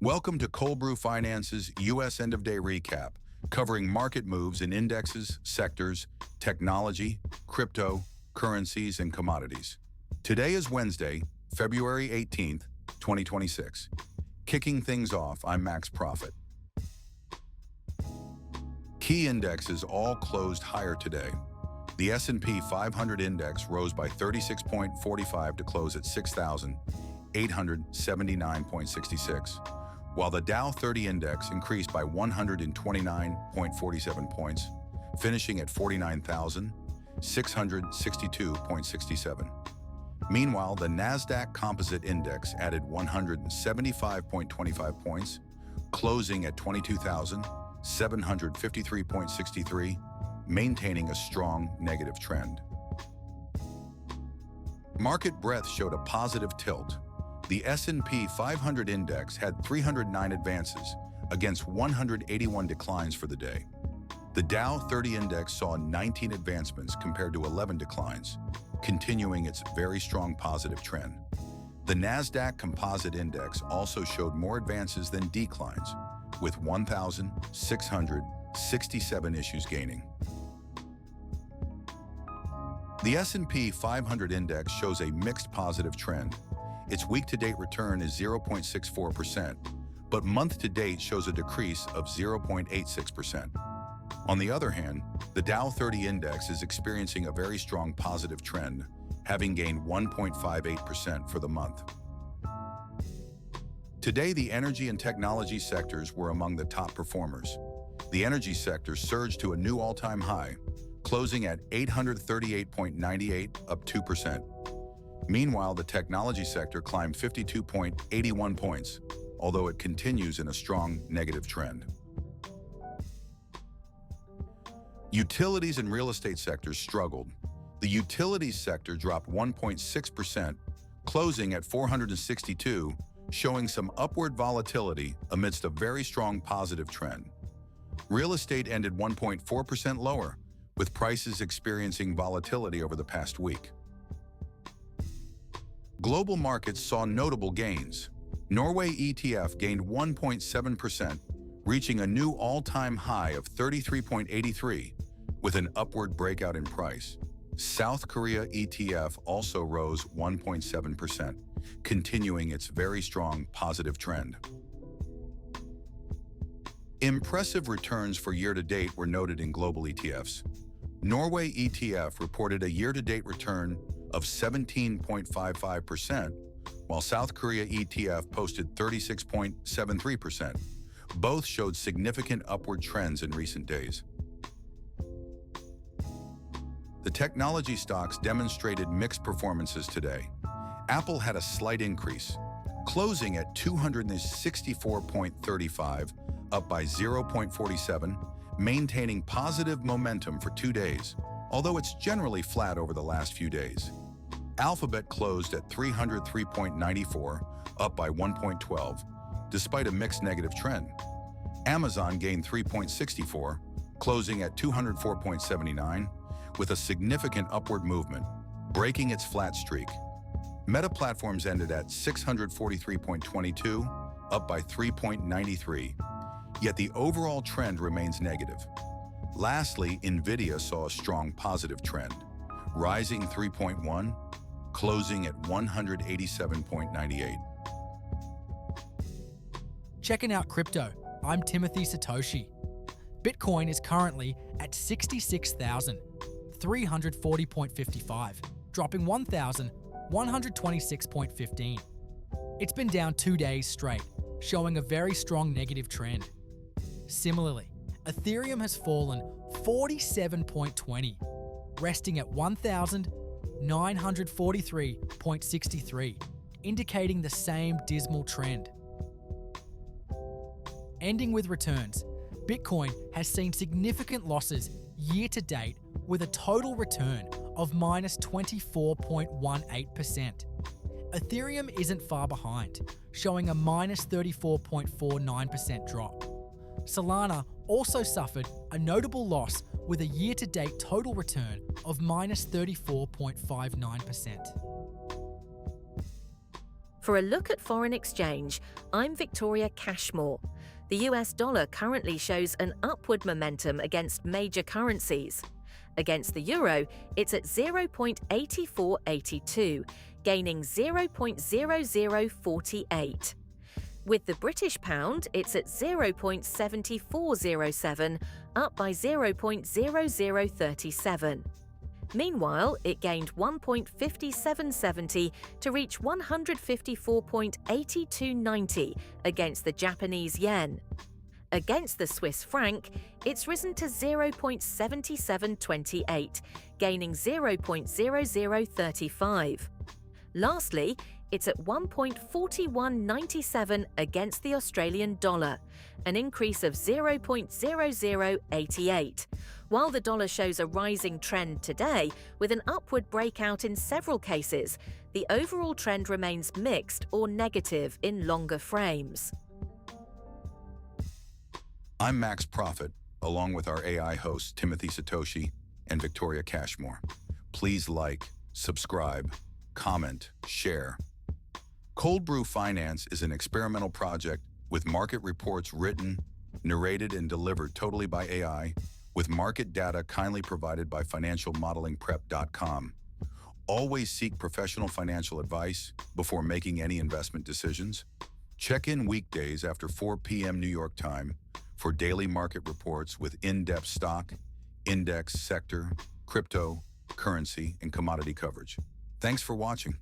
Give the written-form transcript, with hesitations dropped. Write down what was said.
Welcome to Cold Brew Finance's U.S. End-of-Day Recap, covering market moves in indexes, sectors, technology, crypto, currencies, and commodities. Today is Wednesday, February 18th, 2026. Kicking things off, I'm Max Profit. Key indexes all closed higher today. The S&P 500 index rose by 36.45 to close at 6,879.66. While the Dow 30 index increased by 129.47 points, finishing at 49,662.67. Meanwhile, the Nasdaq Composite Index added 175.25 points, closing at 22,753.63, maintaining a strong negative trend. Market breadth showed a positive tilt. The S&P 500 index had 309 advances against 181 declines for the day. The Dow 30 index saw 19 advancements compared to 11 declines, continuing its very strong positive trend. The Nasdaq Composite Index also showed more advances than declines, with 1,667 issues gaining. The S&P 500 index shows a mixed positive trend. Its week-to-date return is 0.64%, but month-to-date shows a decrease of 0.86%. On the other hand, the Dow 30 index is experiencing a very strong positive trend, having gained 1.58% for the month. Today, the energy and technology sectors were among the top performers. The energy sector surged to a new all-time high, closing at 838.98, up 2%. Meanwhile, the technology sector climbed 52.81 points, although it continues in a strong negative trend. Utilities and real estate sectors struggled. The utilities sector dropped 1.6%, closing at 462, showing some upward volatility amidst a very strong positive trend. Real estate ended 1.4% lower, with prices experiencing volatility over the past week. Global markets saw notable gains. Norway ETF gained 1.7%, reaching a new all-time high of 33.83, with an upward breakout in price. South Korea ETF also rose 1.7%, continuing its very strong positive trend. Impressive returns for year-to-date were noted in global ETFs. Norway ETF reported a year-to-date return of 17.55%, while South Korea ETF posted 36.73%. Both showed significant upward trends in recent days. The technology stocks demonstrated mixed performances today. Apple had a slight increase, closing at 264.35, up by 0.47, maintaining positive momentum for 2 days, although it's generally flat over the last few days. Alphabet closed at 303.94, up by 1.12, despite a mixed negative trend. Amazon gained 3.64, closing at 204.79, with a significant upward movement, breaking its flat streak. Meta Platforms ended at 643.22, up by 3.93, yet the overall trend remains negative. Lastly, Nvidia saw a strong positive trend, rising 3.1, closing at 187.98. Checking out crypto, I'm Timothy Satoshi. Bitcoin is currently at 66,340.55, dropping 1,126.15. It's been down 2 days straight, showing a very strong negative trend. Similarly, Ethereum has fallen 47.20, resting at 1,943.63, indicating the same dismal trend. Ending with returns, Bitcoin has seen significant losses year to date with a total return of minus 24.18%. Ethereum isn't far behind, showing a minus 34.49% drop. Solana also suffered a notable loss with a year-to-date total return of minus 34.59%. For a look at foreign exchange, I'm Victoria Cashmore. The US dollar currently shows an upward momentum against major currencies. Against the euro, it's at 0.8482, gaining 0.0048. With the British pound, it's at 0.7407, up by 0.0037. Meanwhile, it gained 1.5770 to reach 154.8290 against the Japanese yen. Against the Swiss franc, it's risen to 0.7728, gaining 0.0035. Lastly, it's at 1.4197 against the Australian dollar, an increase of 0.0088. While the dollar shows a rising trend today, with an upward breakout in several cases, the overall trend remains mixed or negative in longer frames. I'm Max Profit, along with our AI hosts Timothy Satoshi and Victoria Cashmore. Please like, subscribe, comment, share. Cold Brew Finance is an experimental project with market reports written, narrated, and delivered totally by AI, with market data kindly provided by financialmodelingprep.com. Always seek professional financial advice before making any investment decisions. Check in weekdays after 4 p.m. New York time for daily market reports with in-depth stock, index, sector, crypto, currency, and commodity coverage. Thanks for watching.